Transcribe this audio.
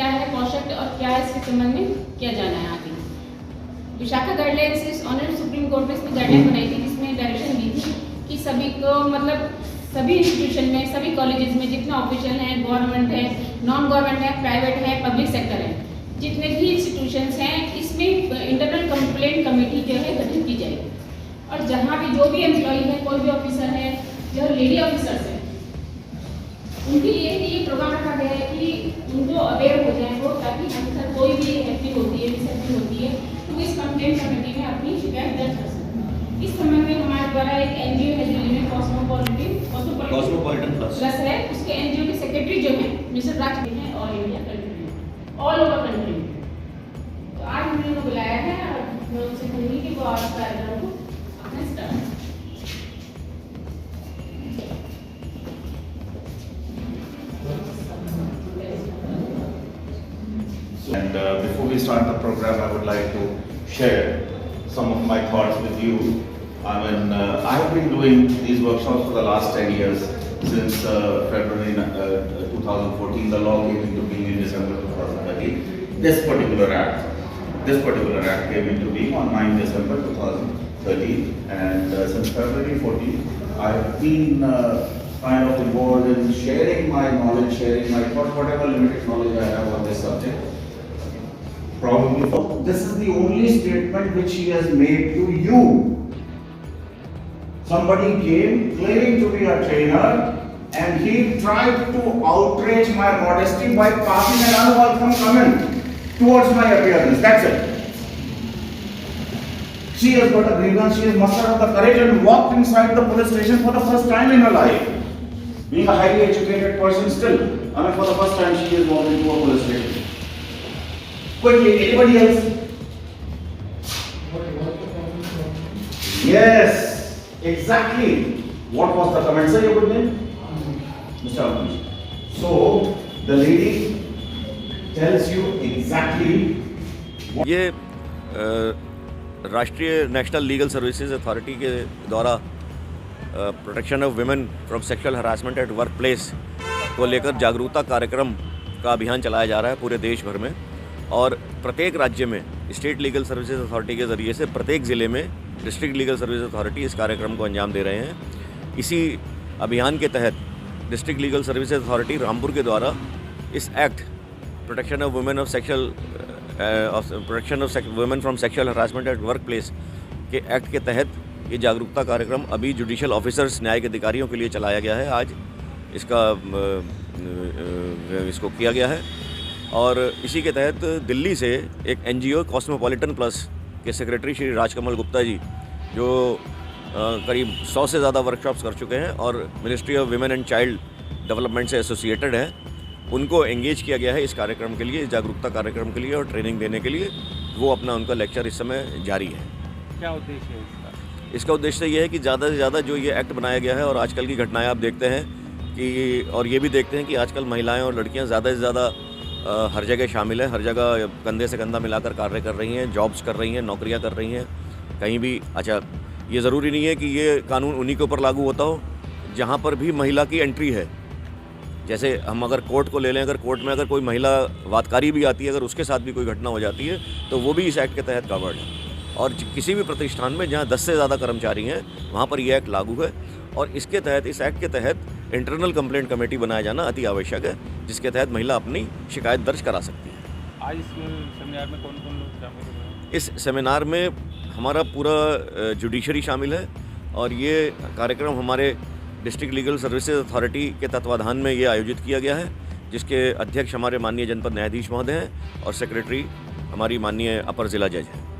क्या है पोशाक और क्या है इसके संबंध में किया जाना है आगे। Vishakha guidelines honourable supreme court में इसमें गाइडलाइन बनाई थी, जिसमें डायरेक्शन दी थी कि सभी को मतलब सभी इंस्टीट्यूशन में, सभी कॉलेजेस में जितना ऑफिशियल है, गवर्नमेंट है, नॉन गवर्नमेंट है, प्राइवेट है, पब्लिक सेक्टर है, जितने भी इंस्टीट्यूशंस हैं इसमें इंटरनल कंप्लेंट कमेटी जो है गठित की जाएगी। और जहाँ भी जो भी एम्प्लॉई है, कोई भी ऑफिसर है, जो लेडी ऑफिसर्स हैं, उनके लिए ये प्रोग्राम रखा गया है कि उनको अवेयर हो जाए वो, ताकि अक्सर कोई भी एक्टिव होती है, मिसएक्टिव होती है, तो इस कंप्लेंट कमेटी में अपनी शिकायत दर्ज कर सकते हैं। इस संबंध में हमारे द्वारा एक एनजीओ है दिल्ली में, कॉस्मोपॉलिटन प्लस है, उसके एनजीओ के सेक्रेटरी जो है मिस्टर राज हैं, ऑल इंडिया कंट्री में, ऑल ओवर कंट्री में। तो आज उन्होंने बुलाया है और मैं उनसे कहूँगी कि वो आज कार्यक्रम को अपने start. And before we start the program, I would like to share some of my thoughts with you. I mean, I have been doing these workshops for the last 10 years, since February 2014. The law came into being in December 2013. This particular act came into being on 9 December 2013. And since February 14, I have been kind of involved in sharing my knowledge, sharing my thoughts, whatever limited knowledge I have on this subject. Probably this is the only statement which he has made to you. Somebody came claiming to be a trainer and he tried to outrage my modesty by passing an unwelcome comment towards my appearance. That's it. She has got a grievance, she has mustered up the courage and walked inside the police station for the first time in her life. Being a highly educated person still, I mean, for the first time she has walked into a police station. Quickly, anybody else? Yes, exactly. What was the comment? Sir, your good name? Mr. Avnish. So, the lady tells you exactly what... ये राष्ट्रीय national legal services authority के द्वारा protection of women from sexual harassment at work place को लेकर जागरूकता कार्यक्रम का अभियान चलाया जा रहा है पूरे देश भर में। और प्रत्येक राज्य में स्टेट लीगल सर्विसेज अथॉरिटी के ज़रिए से प्रत्येक ज़िले में डिस्ट्रिक्ट लीगल सर्विस अथॉरिटी इस कार्यक्रम को अंजाम दे रहे हैं। इसी अभियान के तहत district legal services authority Rampur के द्वारा इस act protection of women from sexual harassment at work place के एक्ट के तहत ये जागरूकता कार्यक्रम अभी जुडिशियल ऑफिसर्स, न्यायिक अधिकारियों के लिए चलाया गया है। आज इसको किया गया है। और इसी के तहत दिल्ली से एक एनजीओ कॉस्मोपॉलिटन प्लस के सेक्रेटरी श्री राजकमल गुप्ता जी, जो करीब 100 से ज़्यादा वर्कशॉप्स कर चुके हैं और ministry of women and child development से एसोसिएटेड हैं, उनको एंगेज किया गया है इस कार्यक्रम के लिए, इस जागरूकता कार्यक्रम के लिए और ट्रेनिंग देने के लिए। वो उनका लेक्चर इस समय जारी है। क्या उद्देश्य है इसका? इसका उद्देश्य ये है कि ज़्यादा से ज़्यादा जो ये एक्ट बनाया गया है और आजकल की घटनाएँ आप देखते हैं कि, और ये भी देखते हैं कि आजकल महिलाएँ और लड़कियाँ ज़्यादा से ज़्यादा हर जगह शामिल है, हर जगह कंधे से कंधा मिलाकर कार्य कर रही हैं, जॉब्स कर रही हैं, नौकरियां कर रही हैं कहीं भी। अच्छा, ये ज़रूरी नहीं है कि ये कानून उन्हीं के ऊपर लागू होता हो जहां पर भी महिला की एंट्री है। जैसे हम अगर कोर्ट को ले लें, अगर कोर्ट में अगर कोई महिला वादकारी भी आती है, अगर उसके साथ भी कोई घटना हो जाती है तो वो भी इस एक्ट के तहत कवर्ड है। और किसी भी प्रतिष्ठान में जहाँ 10 से ज़्यादा कर्मचारी हैं वहाँ पर ये एक्ट लागू है। और इसके तहत, इस एक्ट के तहत इंटरनल कंप्लेंट कमेटी बनाया जाना अति आवश्यक है, जिसके तहत महिला अपनी शिकायत दर्ज करा सकती है। आज इस सेमिनार में कौन-कौन लोग शामिल हैं? इस सेमिनार में हमारा पूरा जुडिशरी शामिल है और ये कार्यक्रम हमारे डिस्ट्रिक्ट लीगल सर्विसेज अथॉरिटी के तत्वाधान में ये आयोजित किया गया है, जिसके अध्यक्ष हमारे माननीय जनपद न्यायाधीश महोदय हैं और सेक्रेटरी हमारी माननीय अपर जिला जज हैं।